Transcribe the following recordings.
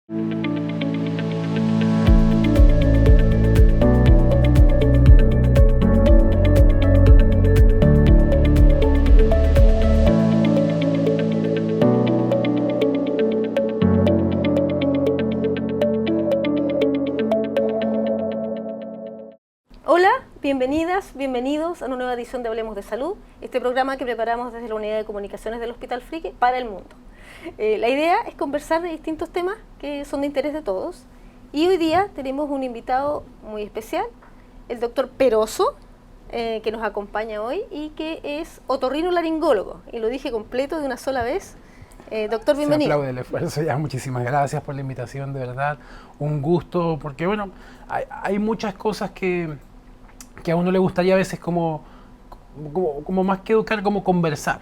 Hola, bienvenidas, bienvenidos a una nueva edición de Hablemos de Salud, este programa que preparamos desde la Unidad de Comunicaciones del Hospital Fricke para el mundo. La idea es conversar de distintos temas que son de interés de todos y hoy día tenemos un invitado muy especial, el doctor Peroso, que nos acompaña hoy y que es otorrinolaringólogo, y lo dije completo de una sola vez. Doctor, bienvenido. Se aplaude el esfuerzo, ya, muchísimas gracias por la invitación, de verdad, un gusto, porque bueno, hay muchas cosas que a uno le gustaría a veces como más que educar, como conversar.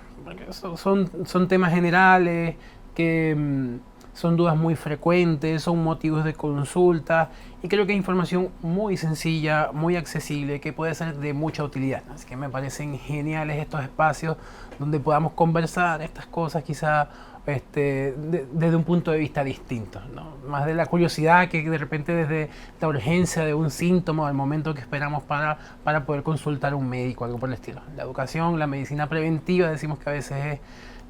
Son temas generales que son dudas muy frecuentes, son motivos de consulta y creo que hay información muy sencilla, muy accesible, que puede ser de mucha utilidad. Así que me parecen geniales estos espacios donde podamos conversar estas cosas quizá desde un punto de vista distinto, ¿no? Más de la curiosidad que de repente desde la urgencia de un síntoma al momento que esperamos para poder consultar a un médico, algo por el estilo. La educación, la medicina preventiva, decimos que a veces es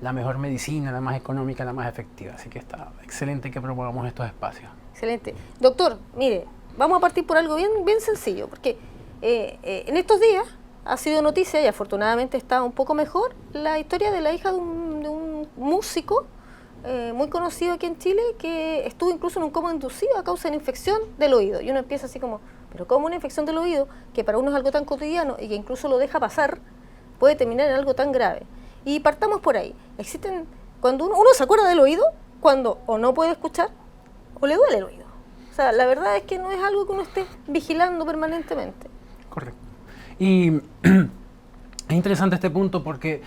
la mejor medicina, la más económica, la más efectiva. Así que está excelente que promovamos estos espacios. Excelente. Doctor, mire, vamos a partir por algo bien sencillo, porque en estos días ha sido noticia y afortunadamente está un poco mejor la historia de la hija de un músico muy conocido aquí en Chile que estuvo incluso en un coma inducido a causa de una infección del oído. Y uno empieza así como, pero ¿cómo una infección del oído, que para uno es algo tan cotidiano y que incluso lo deja pasar, puede terminar en algo tan grave? Y partamos por ahí. Existen, cuando uno se acuerda del oído, cuando o no puede escuchar o le duele el oído. O sea, la verdad es que no es algo que uno esté vigilando permanentemente. Correcto. Y es interesante este punto porque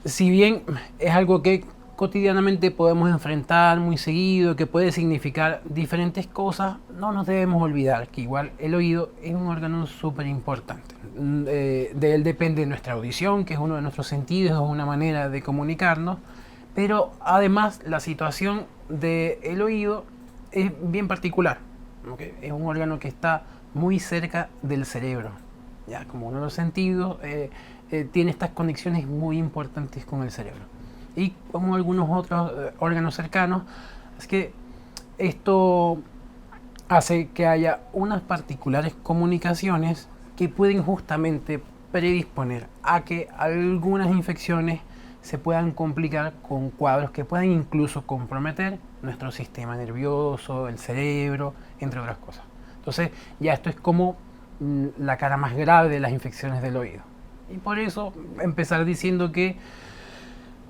si bien es algo que cotidianamente podemos enfrentar muy seguido, que puede significar diferentes cosas, no nos debemos olvidar que igual el oído es un órgano súper importante. De él depende nuestra audición, que es uno de nuestros sentidos, es una manera de comunicarnos, pero además la situación del oído es bien particular, ¿okay? Es un órgano que está muy cerca del cerebro, ya como uno de los sentidos tiene estas conexiones muy importantes con el cerebro y como algunos otros órganos cercanos. Es que esto hace que haya unas particulares comunicaciones que pueden justamente predisponer a que algunas infecciones se puedan complicar con cuadros que puedan incluso comprometer nuestro sistema nervioso, el cerebro, entre otras cosas. Entonces ya esto es como la cara más grave de las infecciones del oído. Y por eso empezar diciendo que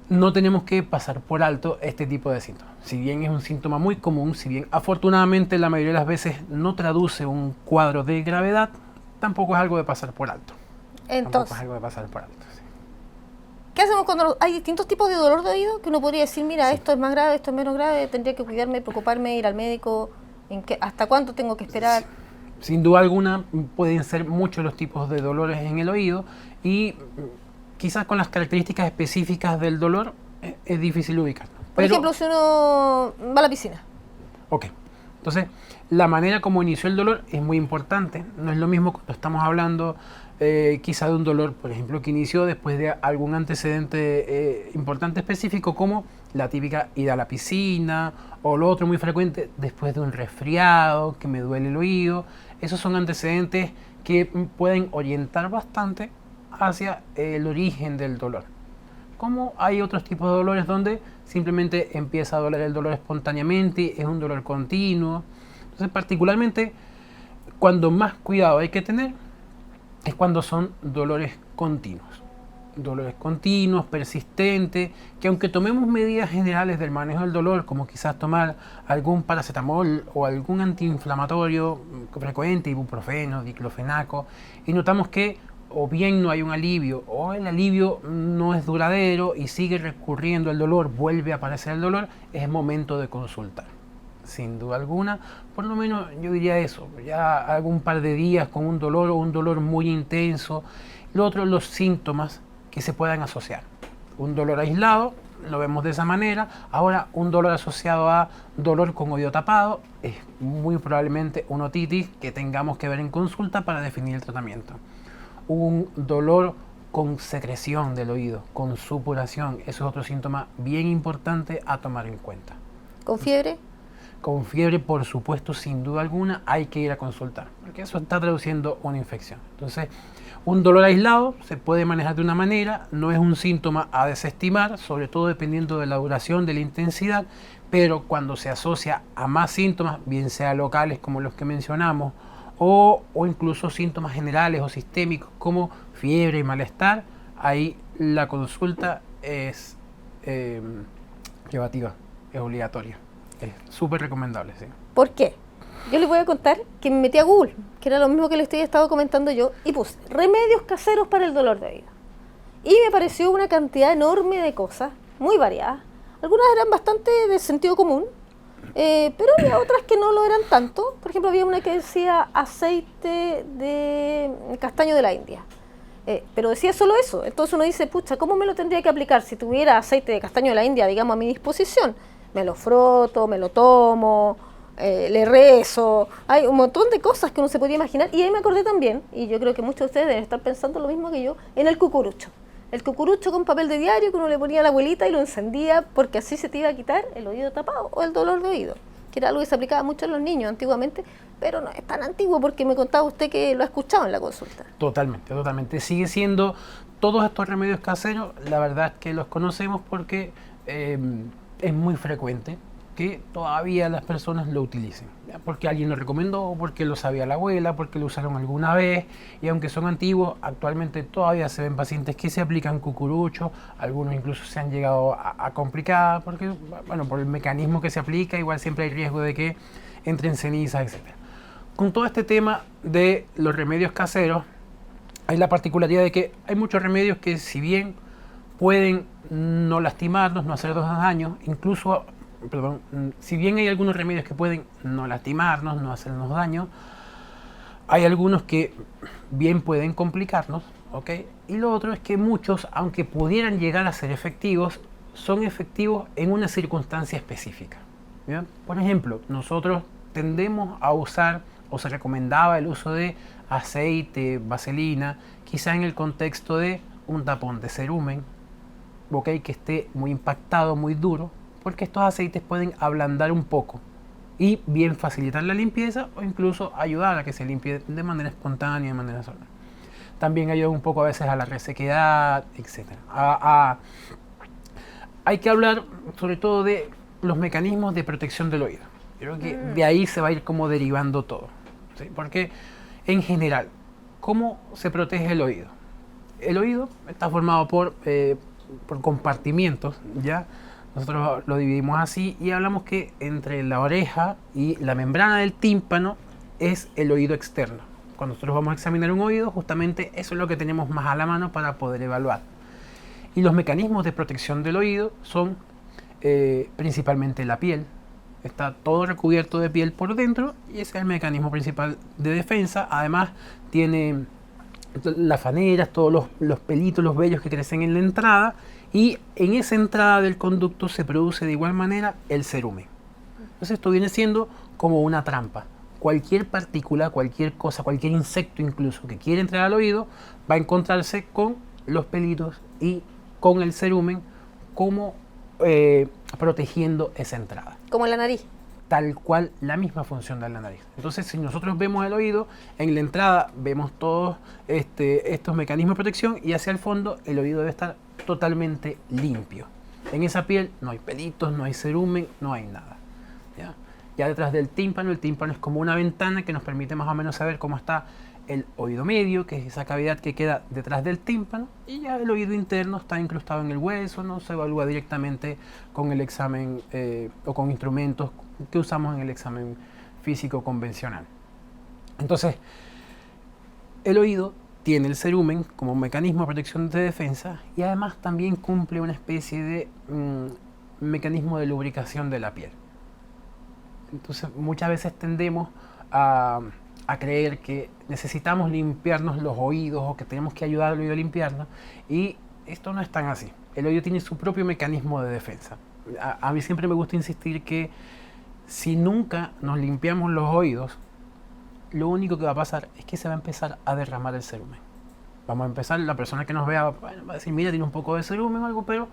no tenemos que pasar por alto este tipo de síntomas. Si bien es un síntoma muy común, si bien afortunadamente la mayoría de las veces no traduce un cuadro de gravedad, tampoco es algo de pasar por alto. Entonces, tampoco es algo de pasar por alto. Sí. ¿Qué hacemos cuando hay distintos tipos de dolor de oído que uno podría decir, mira, sí, esto es más grave, esto es menos grave, tendría que cuidarme, preocuparme, ir al médico, hasta cuánto tengo que esperar? Sí. Sin duda alguna pueden ser muchos los tipos de dolores en el oído y quizás con las características específicas del dolor es difícil ubicarlo. Por ejemplo, si uno va a la piscina. Ok, entonces la manera como inició el dolor es muy importante. No es lo mismo cuando estamos hablando quizá de un dolor, por ejemplo, que inició después de algún antecedente importante específico, como la típica ida a la piscina, o lo otro muy frecuente, después de un resfriado, que me duele el oído. Esos son antecedentes que pueden orientar bastante hacia el origen del dolor. Como hay otros tipos de dolores donde simplemente empieza a doler el dolor espontáneamente, es un dolor continuo. Entonces, particularmente, cuando más cuidado hay que tener es cuando son dolores continuos. Dolores continuos, persistentes, que aunque tomemos medidas generales del manejo del dolor, como quizás tomar algún paracetamol o algún antiinflamatorio frecuente, ibuprofeno, diclofenaco, y notamos que o bien no hay un alivio, o el alivio no es duradero y sigue recurriendo el dolor, vuelve a aparecer el dolor, es momento de consultar. Sin duda alguna, por lo menos yo diría eso, ya algún par de días con un dolor o un dolor muy intenso. Lo otro, los síntomas que se puedan asociar. Un dolor aislado lo vemos de esa manera. Ahora, un dolor asociado a dolor con oído tapado es muy probablemente una otitis que tengamos que ver en consulta para definir el tratamiento. Un dolor con secreción del oído, con supuración, eso es otro síntoma bien importante a tomar en cuenta. ¿Con fiebre? Con fiebre, por supuesto, sin duda alguna, hay que ir a consultar, porque eso está traduciendo una infección. Entonces, un dolor aislado se puede manejar de una manera, no es un síntoma a desestimar, sobre todo dependiendo de la duración, de la intensidad, pero cuando se asocia a más síntomas, bien sea locales como los que mencionamos, o incluso síntomas generales o sistémicos como fiebre y malestar, ahí la consulta es llevativa, es obligatoria. Es súper recomendable, sí. ¿Por qué? Yo les voy a contar que me metí a Google, que era lo mismo que les estoy estado comentando yo, y puse remedios caseros para el dolor de oído. Y me pareció una cantidad enorme de cosas, muy variadas. Algunas eran bastante de sentido común, pero había otras que no lo eran tanto. Por ejemplo, había una que decía aceite de castaño de la India. Pero decía solo eso. Entonces uno dice, pucha, ¿cómo me lo tendría que aplicar si tuviera aceite de castaño de la India, digamos, a mi disposición? Me lo froto, me lo tomo, le rezo. Hay un montón de cosas que uno se podía imaginar. Y ahí me acordé también, y yo creo que muchos de ustedes deben estar pensando lo mismo que yo, en el cucurucho. El cucurucho con papel de diario que uno le ponía a la abuelita y lo encendía porque así se te iba a quitar el oído tapado o el dolor de oído, que era algo que se aplicaba mucho a los niños antiguamente, pero no es tan antiguo porque me contaba usted que lo ha escuchado en la consulta. Totalmente, totalmente. Sigue siendo todos estos remedios caseros, la verdad es que los conocemos porque es muy frecuente que todavía las personas lo utilicen, ¿ya? Porque alguien lo recomendó, porque lo sabía la abuela, porque lo usaron alguna vez, y aunque son antiguos, actualmente todavía se ven pacientes que se aplican cucurucho, algunos incluso se han llegado a complicar, porque, bueno, por el mecanismo que se aplica, igual siempre hay riesgo de que entren cenizas, etc. Con todo este tema de los remedios caseros, hay la particularidad de que hay muchos remedios que, si bien pueden no lastimarnos, no hacernos daño, incluso, si bien hay algunos remedios que pueden no lastimarnos, no hacernos daño, hay algunos que bien pueden complicarnos, ¿ok? Y lo otro es que muchos, aunque pudieran llegar a ser efectivos, son efectivos en una circunstancia específica, ¿bien? Por ejemplo, nosotros tendemos a usar, o se recomendaba el uso de aceite, vaselina, quizá en el contexto de un tapón de cerumen, ¿okay? Que esté muy impactado, muy duro, porque estos aceites pueden ablandar un poco y bien facilitar la limpieza o incluso ayudar a que se limpie de manera espontánea, de manera sola. También ayuda un poco a veces a la resequedad, etc. Hay que hablar sobre todo de los mecanismos de protección del oído. Creo que de ahí se va a ir como derivando todo, ¿sí? Porque en general, ¿cómo se protege el oído? El oído está formado por compartimientos, ¿ya? Nosotros lo dividimos así y hablamos que entre la oreja y la membrana del tímpano es el oído externo. Cuando nosotros vamos a examinar un oído, justamente eso es lo que tenemos más a la mano para poder evaluar. Y los mecanismos de protección del oído son principalmente la piel. Está todo recubierto de piel por dentro y ese es el mecanismo principal de defensa. Además tiene las faneras, todos los pelitos, los vellos que crecen en la entrada, y en esa entrada del conducto se produce de igual manera el cerumen. Entonces esto viene siendo como una trampa. Cualquier partícula, cualquier cosa, cualquier insecto incluso que quiera entrar al oído va a encontrarse con los pelitos y con el cerumen como protegiendo esa entrada. Como en la nariz. Tal cual la misma función de la nariz. Entonces, si nosotros vemos el oído, en la entrada vemos todos estos mecanismos de protección y hacia el fondo el oído debe estar totalmente limpio. En esa piel no hay pelitos, no hay cerumen, no hay nada. Ya detrás del tímpano, el tímpano es como una ventana que nos permite más o menos saber cómo está el oído medio, que es esa cavidad que queda detrás del tímpano, y ya el oído interno está incrustado en el hueso, no se evalúa directamente con el examen o con instrumentos que usamos en el examen físico convencional. Entonces, el oído tiene el cerumen como un mecanismo de protección de defensa y además también cumple una especie de mecanismo de lubricación de la piel. Entonces, muchas veces tendemos a creer que necesitamos limpiarnos los oídos o que tenemos que ayudar al oído a limpiarnos, y esto no es tan así. el oído tiene su propio mecanismo de defensa. A mí siempre me gusta insistir que si nunca nos limpiamos los oídos, lo único que va a pasar es que se va a empezar a derramar el cerumen. Vamos a empezar, la persona que nos vea bueno, va a decir, mira, tiene un poco de cerumen o algo, pero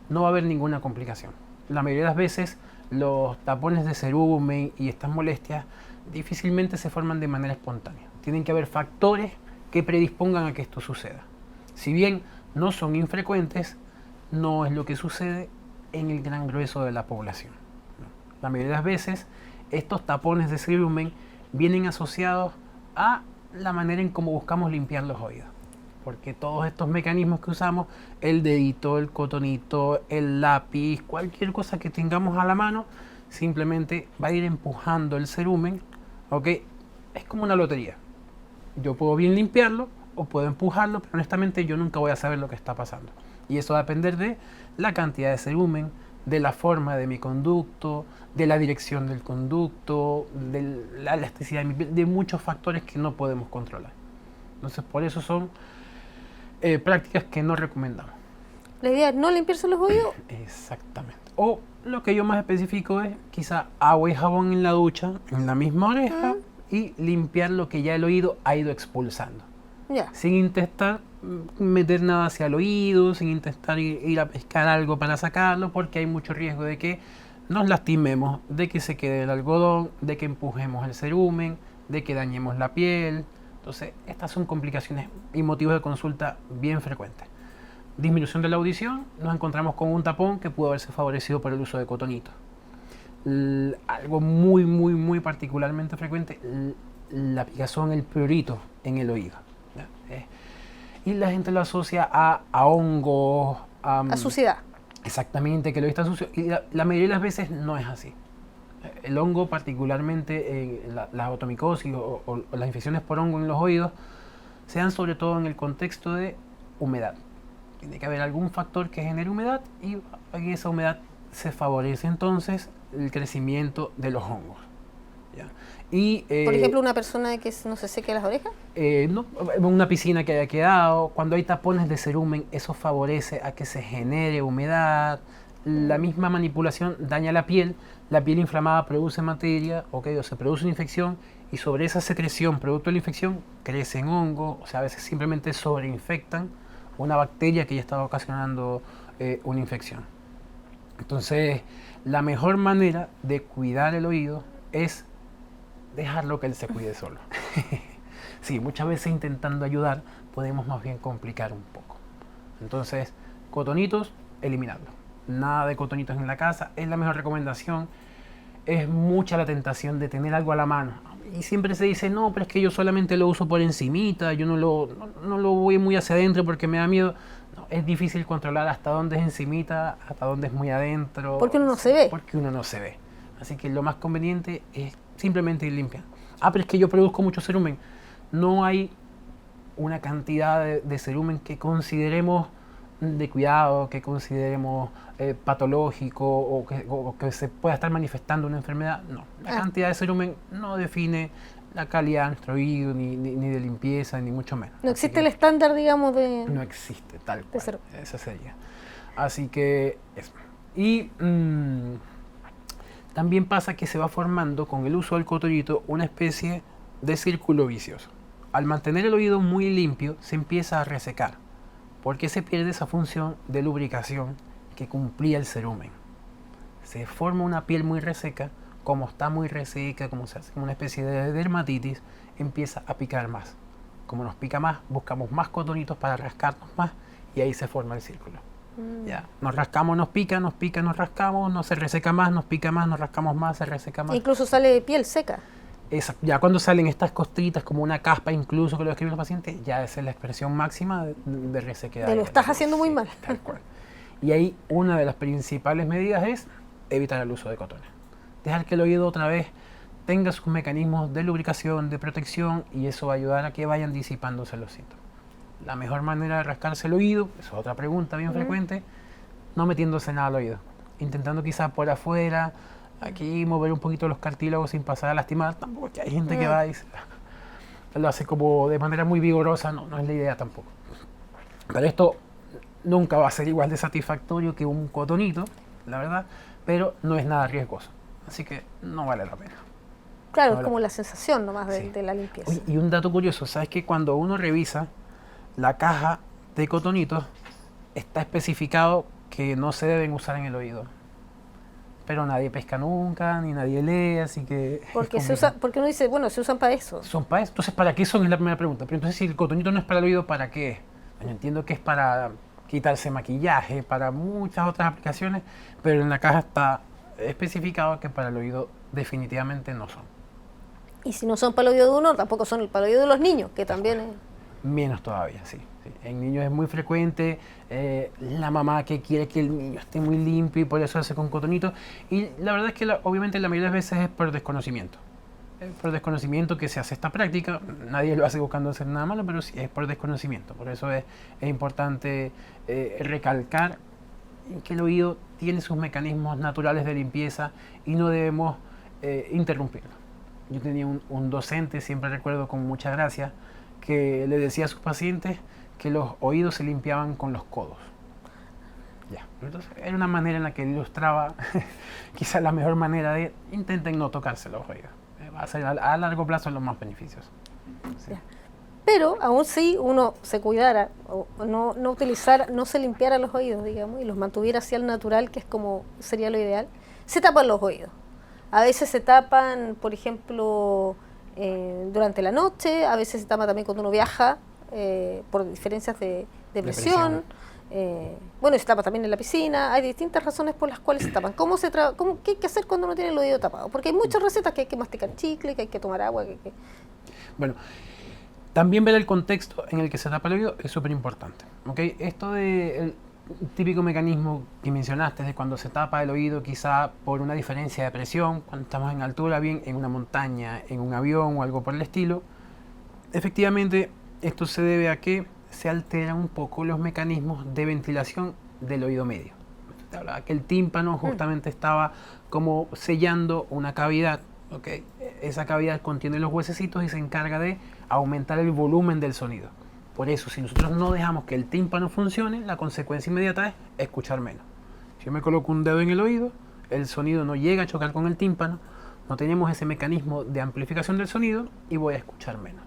no va a haber ninguna complicación. La mayoría de las veces los tapones de cerumen y estas molestias difícilmente se forman de manera espontánea. Tienen que haber factores que predispongan a que esto suceda. Si bien no son infrecuentes, no es lo que sucede en el gran grueso de la población. La mayoría de las veces estos tapones de cerumen vienen asociados a la manera en cómo buscamos limpiar los oídos. Porque todos estos mecanismos que usamos, el dedito, el cotonito, el lápiz, cualquier cosa que tengamos a la mano, simplemente va a ir empujando el cerumen, ¿ok? Es como una lotería. Yo puedo bien limpiarlo o puedo empujarlo, pero honestamente yo nunca voy a saber lo que está pasando. Y eso va a depender de la cantidad de cerumen, de la forma de mi conducto, de la dirección del conducto, de la elasticidad de mi piel, de muchos factores que no podemos controlar. Entonces, por eso son prácticas que no recomendamos. La idea es no limpiarse los oídos. Exactamente. O lo que yo más especifico es quizá agua y jabón en la ducha, en la misma oreja, y limpiar lo que ya el oído ha ido expulsando. Ya. Sin intentar meter nada hacia el oído, sin intentar ir a pescar algo para sacarlo, porque hay mucho riesgo de que nos lastimemos, de que se quede el algodón, de que empujemos el cerumen, de que dañemos la piel. Entonces, estas son complicaciones y motivos de consulta bien frecuentes. Disminución de la audición, nos encontramos con un tapón que pudo haberse favorecido por el uso de cotonito. Algo muy particularmente frecuente, la picazón, el prurito en el oído. Y la gente lo asocia a hongos, A suciedad. Exactamente, que el oído está sucio. Y la mayoría de las veces no es así. El hongo, particularmente la otomicosis o las infecciones por hongo en los oídos, se dan sobre todo en el contexto de humedad. Tiene que haber algún factor que genere humedad y en esa humedad se favorece entonces el crecimiento de los hongos. ¿Ya? Y, por ejemplo, una persona que no se seque las orejas. No, una piscina que haya quedado, cuando hay tapones de cerumen, eso favorece a que se genere humedad. La misma manipulación daña la piel inflamada produce materia, ¿okay? O se produce una infección y sobre esa secreción, producto de la infección, crecen hongos, o sea, a veces simplemente sobreinfectan una bacteria que ya estaba ocasionando una infección. Entonces, la mejor manera de cuidar el oído es dejarlo que él se cuide solo. Sí, muchas veces intentando ayudar podemos más bien complicar un poco. Entonces, cotonitos, eliminarlos. Nada de cotonitos en la casa, es la mejor recomendación. Es mucha la tentación de tener algo a la mano. Y siempre se dice, no, pero es que yo solamente lo uso por encimita, yo no lo voy muy hacia adentro porque me da miedo. No, es difícil controlar hasta dónde es encimita, hasta dónde es muy adentro. Porque uno no se ve. Porque uno no se ve. Así que lo más conveniente es simplemente ir limpiando. Pero es que yo produzco mucho cerumen. No hay una cantidad de cerumen que consideremos de cuidado, que consideremos patológico o que se pueda estar manifestando una enfermedad. No, la cantidad de cerumen no define la calidad de nuestro oído, ni de limpieza, ni mucho menos. No existe el estándar, digamos, de... No existe, tal cual. Eso sería. Así que eso. Y también pasa que se va formando con el uso del cotonito una especie de círculo vicioso. Al mantener el oído muy limpio, se empieza a resecar, porque se pierde esa función de lubricación que cumplía el cerumen. Se forma una piel muy reseca, como está muy reseca, como se hace una especie de dermatitis, empieza a picar más. Como nos pica más, buscamos más cotonitos para rascarnos más y ahí se forma el círculo. Ya, nos rascamos, nos pica, nos rascamos, no se reseca más, nos pica más, nos rascamos más, se reseca más. Incluso sale piel seca. Ya cuando salen estas costritas, como una caspa incluso que lo describen los pacientes, ya esa es la expresión máxima de resequedad. Te lo estás haciendo muy mal. Tal cual. Y ahí una de las principales medidas es evitar el uso de cotones. Dejar que el oído otra vez tenga sus mecanismos de lubricación, de protección, y eso va a ayudar a que vayan disipándose los síntomas. La mejor manera de rascarse el oído, esa es otra pregunta bien frecuente, no metiéndose nada al oído. Intentando quizás por afuera, aquí mover un poquito los cartílagos sin pasar a lastimar. Tampoco es que hay gente que va y lo hace como de manera muy vigorosa, no es la idea tampoco. Pero esto Nunca va a ser igual de satisfactorio que un cotonito, la verdad, pero no es nada riesgoso. Así que no vale la pena. Claro, No es vale como la la sensación nomás pena. Sí. de la limpieza. Oye, y un dato curioso, ¿sabes que cuando uno revisa la caja de cotonitos está especificado que no se deben usar en el oído? Pero nadie pesca nunca, ni nadie lee, así que es Porque complicado. porque uno dice, bueno, se usan para eso. ¿Son para eso? Entonces, ¿para qué son? Es la primera pregunta. Pero entonces, si el cotonito no es para el oído, ¿para qué es? Bueno, entiendo que es para quitarse maquillaje, para muchas otras aplicaciones, pero en la caja está especificado que para el oído definitivamente no son. Y si no son para el oído de uno, tampoco son para el oído de los niños, que también es... Menos todavía, sí. Sí. En niños es muy frecuente la mamá que quiere que el niño esté muy limpio y por eso hace con cotonito. Y la verdad es que obviamente la mayoría de las veces es por desconocimiento. Es por desconocimiento que se hace esta práctica. Nadie lo hace buscando hacer nada malo, pero sí es por desconocimiento. Por eso es importante recalcar que el oído tiene sus mecanismos naturales de limpieza y no debemos interrumpirlo. Yo tenía un docente, siempre recuerdo con mucha gracia, que le decía a sus pacientes que los oídos se limpiaban con los codos. Ya. Entonces, era una manera en la que ilustraba quizás la mejor manera de intenten no tocarse los oídos. Va a ser a largo plazo lo más beneficioso. Sí. Pero aún si uno se cuidara, o no utilizara, no se limpiara los oídos, digamos, y los mantuviera así al natural, que es como sería lo ideal, se tapan los oídos. A veces se tapan, por ejemplo, durante la noche, a veces se tapa también cuando uno viaja por diferencias de presión. Bueno, se tapa también en la piscina. Hay distintas razones por las cuales se tapan. ¿Qué hay que hacer cuando uno tiene el oído tapado? Porque hay muchas recetas que hay que masticar chicle, que hay que tomar agua. Bueno, también ver el contexto en el que se tapa el oído es súper importante. ¿Okay? Esto del típico mecanismo que mencionaste de cuando se tapa el oído quizá por una diferencia de presión, cuando estamos en altura, bien en una montaña, en un avión o algo por el estilo, efectivamente esto se debe a que se alteran un poco los mecanismos de ventilación del oído medio. Te hablaba que el tímpano justamente estaba como sellando una cavidad. Okay. Esa cavidad contiene los huesecitos y se encarga de aumentar el volumen del sonido. Por eso, si nosotros no dejamos que el tímpano funcione, la consecuencia inmediata es escuchar menos. Si yo me coloco un dedo en el oído, el sonido no llega a chocar con el tímpano, no tenemos ese mecanismo de amplificación del sonido y voy a escuchar menos.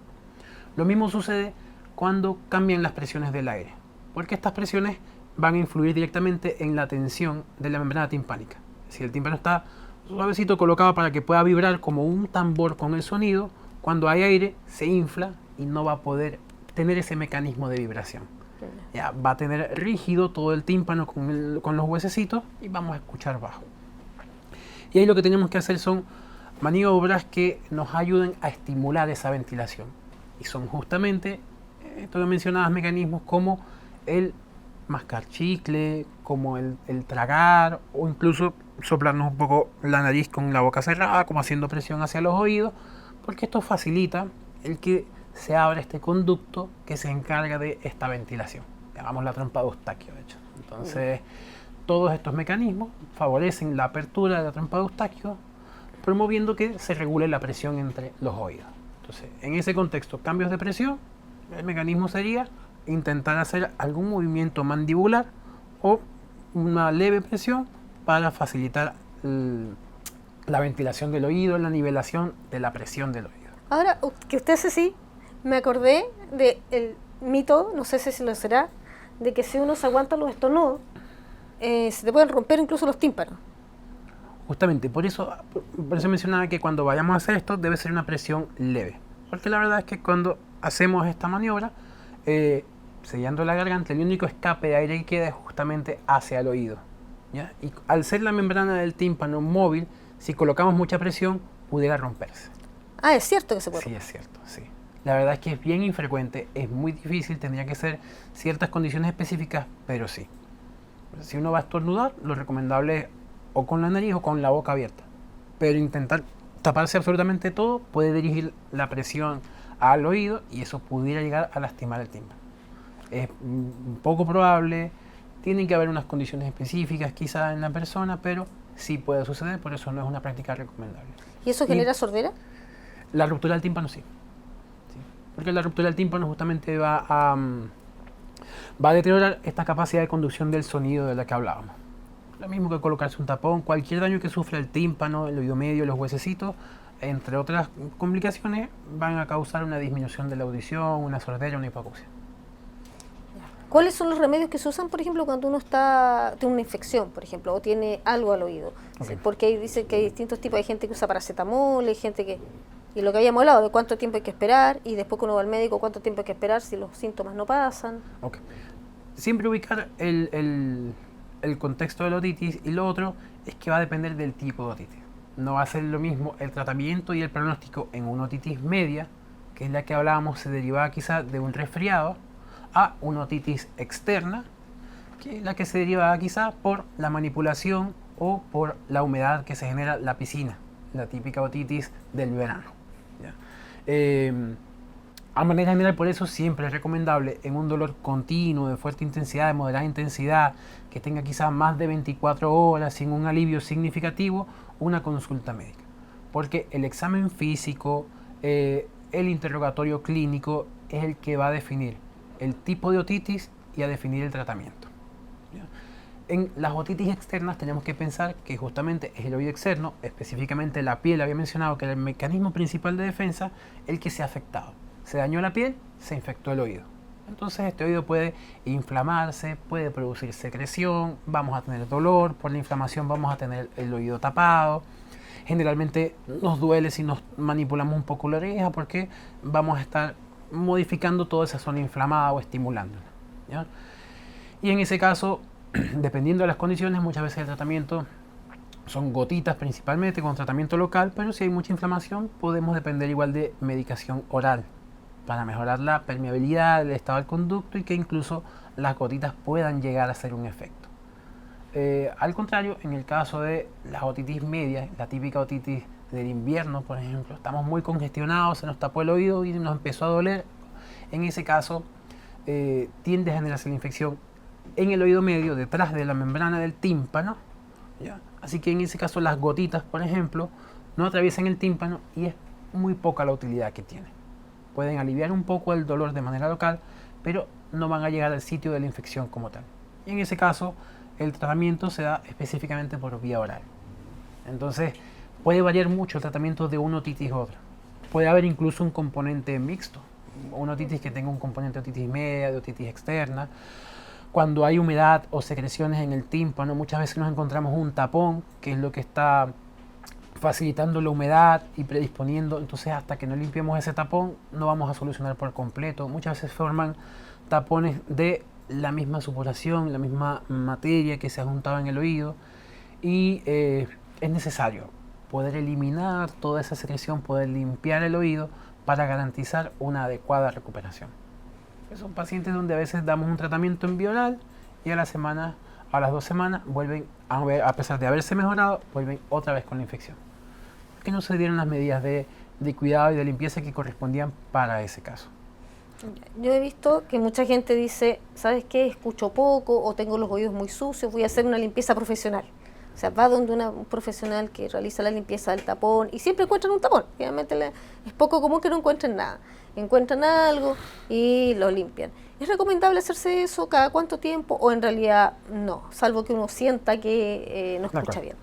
Lo mismo sucede cuando cambian las presiones del aire, porque estas presiones van a influir directamente en la tensión de la membrana timpánica. Si el tímpano está suavecito colocado para que pueda vibrar como un tambor con el sonido, cuando hay aire se infla y no va a poder tener ese mecanismo de vibración. Ya, va a tener rígido todo el tímpano con los huesecitos y vamos a escuchar bajo. Y ahí lo que tenemos que hacer son maniobras que nos ayuden a estimular esa ventilación. Y son justamente, esto que mencionabas, mecanismos como el mascar chicle, como el tragar o incluso soplarnos un poco la nariz con la boca cerrada, como haciendo presión hacia los oídos, porque esto facilita el que se abra este conducto que se encarga de esta ventilación. Llamamos la trompa de Eustaquio, de hecho. Entonces, todos estos mecanismos favorecen la apertura de la trompa de Eustaquio, promoviendo que se regule la presión entre los oídos. Entonces, en ese contexto, cambios de presión, el mecanismo sería intentar hacer algún movimiento mandibular o una leve presión para facilitar la ventilación del oído, la nivelación de la presión del oído. Ahora, que usted hace así, me acordé del mito, no sé si lo será, de que si uno se aguanta los estornudos, se te pueden romper incluso los tímpanos. Justamente, por eso mencionaba que cuando vayamos a hacer esto debe ser una presión leve. Porque la verdad es que cuando hacemos esta maniobra, sellando la garganta, el único escape de aire que queda es justamente hacia el oído, ¿ya? Y al ser la membrana del tímpano móvil, si colocamos mucha presión, pudiera romperse. Ah, es cierto que se puede. Sí, es cierto, sí. La verdad es que es bien infrecuente, es muy difícil, tendría que ser ciertas condiciones específicas, pero sí. Si uno va a estornudar, lo recomendable es o con la nariz o con la boca abierta. Pero intentar taparse absolutamente todo puede dirigir la presión al oído y eso pudiera llegar a lastimar el tímpano. Es poco probable, tienen que haber unas condiciones específicas quizá en la persona, pero sí puede suceder, por eso no es una práctica recomendable. ¿Y eso genera sordera? La ruptura del tímpano sí. Porque la ruptura del tímpano justamente va a va a deteriorar esta capacidad de conducción del sonido de la que hablábamos. Lo mismo que colocarse un tapón, cualquier daño que sufra el tímpano, el oído medio, los huesecitos, entre otras complicaciones, van a causar una disminución de la audición, una sordera, una hipoacusia. ¿Cuáles son los remedios que se usan, por ejemplo, cuando uno tiene una infección, por ejemplo, o tiene algo al oído? Okay. Porque dice que hay distintos tipos, hay gente que usa paracetamol, hay gente que... Y lo que habíamos hablado, de cuánto tiempo hay que esperar, y después que uno va al médico, cuánto tiempo hay que esperar si los síntomas no pasan. Okay. Siempre ubicar el contexto de la otitis, y lo otro es que va a depender del tipo de otitis. No va a ser lo mismo el tratamiento y el pronóstico en una otitis media, que es la que hablábamos, se derivaba quizá de un resfriado, a una otitis externa, que es la que se derivaba quizá por la manipulación o por la humedad que se genera en la piscina, la típica otitis del verano. A manera general, por eso siempre es recomendable en un dolor continuo, de fuerte intensidad, de moderada intensidad, que tenga quizás más de 24 horas sin un alivio significativo, una consulta médica. Porque el examen físico, el interrogatorio clínico es el que va a definir el tipo de otitis y a definir el tratamiento. En las otitis externas tenemos que pensar que justamente es el oído externo, específicamente la piel, había mencionado que era el mecanismo principal de defensa, el que se ha afectado. Se dañó la piel, se infectó el oído. Entonces este oído puede inflamarse, puede producir secreción, vamos a tener dolor, por la inflamación vamos a tener el oído tapado. Generalmente nos duele si nos manipulamos un poco la oreja porque vamos a estar modificando toda esa zona inflamada o estimulándola, ¿ya? Y en ese caso, dependiendo de las condiciones, muchas veces el tratamiento son gotitas principalmente con tratamiento local, pero si hay mucha inflamación podemos depender igual de medicación oral para mejorar la permeabilidad, el estado del conducto y que incluso las gotitas puedan llegar a hacer un efecto. Al contrario, en el caso de las otitis medias, la típica otitis del invierno, por ejemplo, estamos muy congestionados, se nos tapó el oído y nos empezó a doler. En ese caso, tiende a generarse la infección en el oído medio, detrás de la membrana del tímpano, ¿ya? Así que en ese caso las gotitas, por ejemplo, no atraviesan el tímpano y es muy poca la utilidad que tienen. Pueden aliviar un poco el dolor de manera local, pero no van a llegar al sitio de la infección como tal. Y en ese caso, el tratamiento se da específicamente por vía oral. Entonces, puede variar mucho el tratamiento de una otitis a otra. Puede haber incluso un componente mixto, una otitis que tenga un componente de otitis media, de otitis externa. Cuando hay humedad o secreciones en el tímpano, muchas veces nos encontramos un tapón, que es lo que está facilitando la humedad y predisponiendo. Entonces, hasta que no limpiemos ese tapón, no vamos a solucionar por completo. Muchas veces forman tapones de la misma supuración, la misma materia que se ha juntado en el oído, y es necesario poder eliminar toda esa secreción, poder limpiar el oído para garantizar una adecuada recuperación. Son pacientes donde a veces damos un tratamiento en vía oral y a la semana, a las 2 semanas, vuelven a pesar de haberse mejorado, vuelven otra vez con la infección. Que no se dieron las medidas de cuidado y de limpieza que correspondían para ese caso. Yo he visto que mucha gente dice, ¿sabes qué? Escucho poco o tengo los oídos muy sucios, voy a hacer una limpieza profesional. O sea, va donde un profesional que realiza la limpieza del tapón y siempre encuentran un tapón. Obviamente es poco común que no encuentren nada. Encuentran algo y lo limpian. ¿Es recomendable hacerse eso cada cuánto tiempo o en realidad no? Salvo que uno sienta que no escucha bien.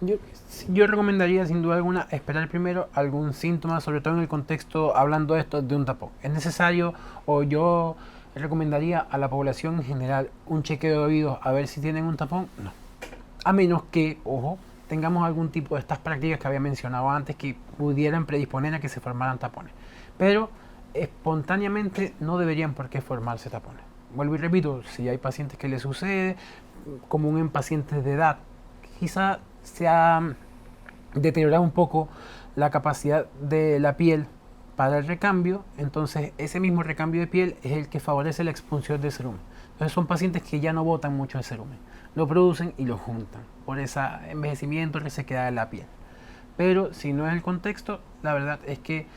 Yo recomendaría sin duda alguna esperar primero algún síntoma, sobre todo en el contexto, hablando de esto, de un tapón. ¿Es necesario o yo recomendaría a la población en general un chequeo de oídos a ver si tienen un tapón? No. A menos que, ojo, tengamos algún tipo de estas prácticas que había mencionado antes que pudieran predisponer a que se formaran tapones. Pero espontáneamente no deberían por qué formarse tapones. Vuelvo y repito, si hay pacientes que les sucede, común en pacientes de edad, quizá se ha deteriorado un poco la capacidad de la piel para el recambio, entonces ese mismo recambio de piel es el que favorece la expulsión de cerumen. Entonces son pacientes que ya no botan mucho el cerumen, lo producen y lo juntan por ese envejecimiento, resequedad de la piel. Pero si no es el contexto, la verdad es que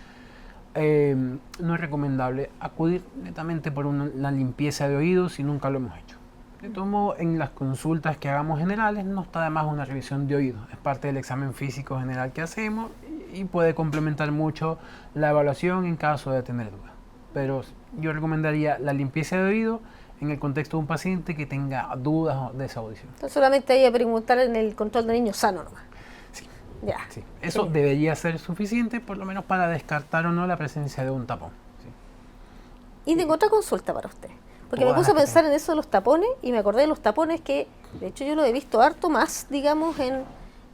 no es recomendable acudir netamente por una limpieza de oídos si nunca lo hemos hecho. De todo modo, en las consultas que hagamos generales no está de más una revisión de oídos, es parte del examen físico general que hacemos y puede complementar mucho la evaluación en caso de tener dudas. Pero yo recomendaría la limpieza de oído en el contexto de un paciente que tenga dudas de esa audición. Entonces solamente hay que preguntar en el control de niño sano nomás. Sí. Ya. Sí. Eso Sí. debería ser suficiente, por lo menos para descartar o no la presencia de un tapón. Sí. Y tengo otra consulta para usted. Porque me Todas puse a las que pensar en eso de los tapones y me acordé de los tapones que, de hecho, yo lo he visto harto más, digamos, en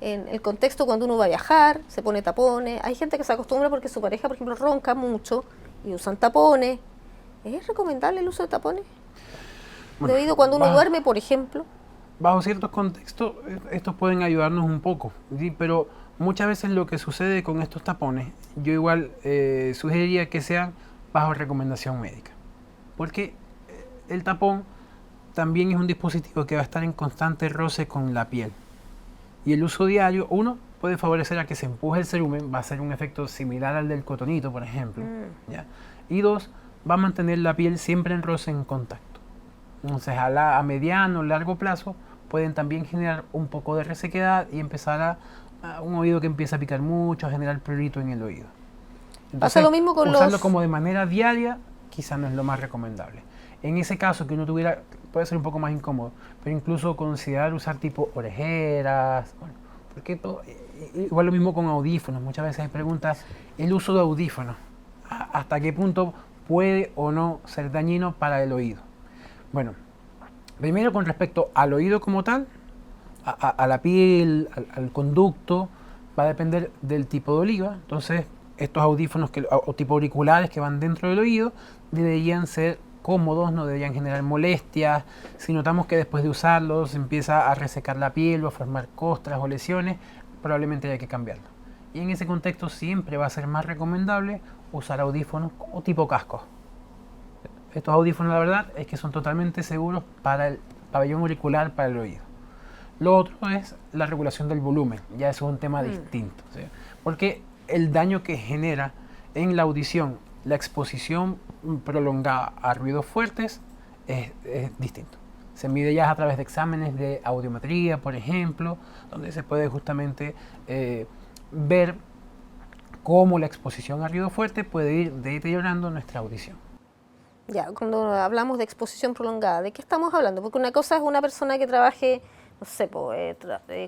el contexto cuando uno va a viajar, se pone tapones. Hay gente que se acostumbra porque su pareja, por ejemplo, ronca mucho y usan tapones. ¿Es recomendable el uso de tapones? Bueno, De oído cuando uno duerme, por ejemplo. Bajo ciertos contextos, estos pueden ayudarnos un poco, ¿sí? Pero muchas veces lo que sucede con estos tapones, yo igual sugeriría que sean bajo recomendación médica. Porque el tapón también es un dispositivo que va a estar en constante roce con la piel. Y el uso diario, uno, puede favorecer a que se empuje el cerumen, va a hacer un efecto similar al del cotonito, por ejemplo. ¿Ya? Y dos, va a mantener la piel siempre en roce, en contacto. Entonces, a mediano o largo plazo, pueden también generar un poco de resequedad y empezar a un oído que empieza a picar mucho, a generar prurito en el oído. Entonces, pasa lo mismo con usarlo como de manera diaria, quizás no es lo más recomendable. En ese caso, que uno tuviera, puede ser un poco más incómodo, pero incluso considerar usar tipo orejeras, bueno, porque igual lo mismo con audífonos. Muchas veces hay preguntas, el uso de audífonos, ¿hasta qué punto puede o no ser dañino para el oído? Bueno, primero con respecto al oído como tal, a la piel, al conducto, va a depender del tipo de oliva. Entonces, estos audífonos o tipo auriculares que van dentro del oído deberían ser cómodos, no deberían generar molestias. Si notamos que después de usarlos empieza a resecar la piel o a formar costras o lesiones, probablemente haya que cambiarlo. Y en ese contexto siempre va a ser más recomendable usar audífonos o tipo cascos. Estos audífonos, la verdad, es que son totalmente seguros para el pabellón auricular, para el oído. Lo otro es la regulación del volumen, ya eso es un tema distinto, ¿sí? Porque el daño que genera en la audición la exposición prolongada a ruidos fuertes es distinto. Se mide ya a través de exámenes de audiometría, por ejemplo, donde se puede justamente ver cómo la exposición a ruido fuerte puede ir deteriorando nuestra audición. Ya, cuando hablamos de exposición prolongada, ¿de qué estamos hablando? Porque una cosa es una persona que trabaje, no sé,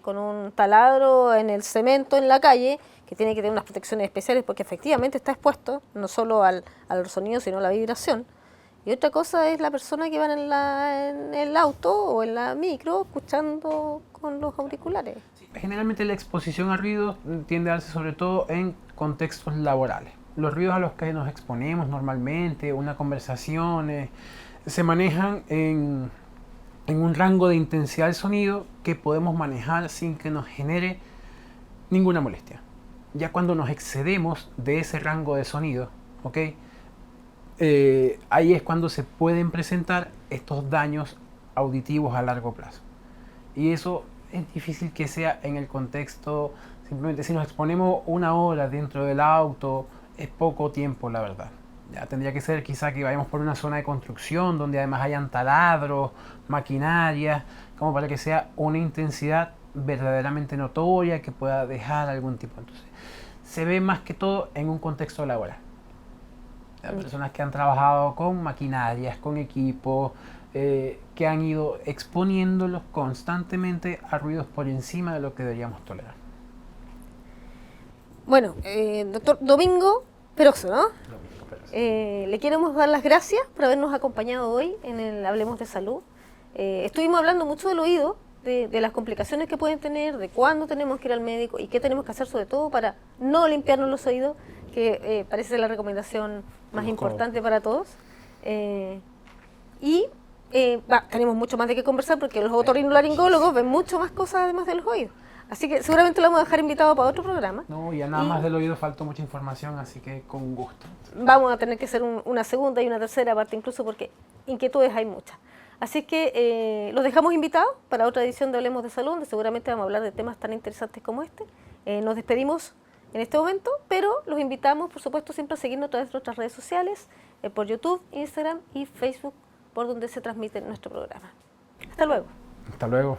con un taladro en el cemento en la calle, que tiene que tener unas protecciones especiales porque efectivamente está expuesto no solo al sonido, sino a la vibración. Y otra cosa es la persona que va en el auto o en la micro escuchando con los auriculares. Generalmente la exposición a ruidos tiende a darse sobre todo en contextos laborales. Los ruidos a los que nos exponemos normalmente, una conversación, se manejan en un rango de intensidad del sonido que podemos manejar sin que nos genere ninguna molestia. Ya cuando nos excedemos de ese rango de sonido, ¿ok? Ahí es cuando se pueden presentar estos daños auditivos a largo plazo. Y eso es difícil que sea en el contexto, simplemente si nos exponemos una hora dentro del auto, es poco tiempo, la verdad. Ya tendría que ser quizá que vayamos por una zona de construcción donde además hayan taladros, maquinarias, como para que sea una intensidad verdaderamente notoria que pueda dejar algún tipo. Entonces, se ve más que todo en un contexto laboral. Personas que han trabajado con maquinarias, con equipos, que han ido exponiéndolos constantemente a ruidos por encima de lo que deberíamos tolerar. Bueno, doctor Domingo Peroso, ¿no? Le queremos dar las gracias por habernos acompañado hoy en el Hablemos de Salud. Estuvimos hablando mucho del oído, de las complicaciones que pueden tener, de cuándo tenemos que ir al médico y qué tenemos que hacer sobre todo para no limpiarnos los oídos, que parece ser la recomendación más importante para todos. Tenemos mucho más de qué conversar porque los otorrinolaringólogos ven mucho más cosas además de los oídos. Así que seguramente lo vamos a dejar invitado para otro programa. No, ya nada más del oído faltó mucha información, así que con gusto. Vamos a tener que hacer una segunda y una tercera parte incluso porque inquietudes hay muchas. Así que los dejamos invitados para otra edición de Hablemos de Salud, donde seguramente vamos a hablar de temas tan interesantes como este. Nos despedimos en este momento, pero los invitamos, por supuesto, siempre a seguirnos a través de nuestras redes sociales, por YouTube, Instagram y Facebook, por donde se transmite nuestro programa. Hasta luego. Hasta luego.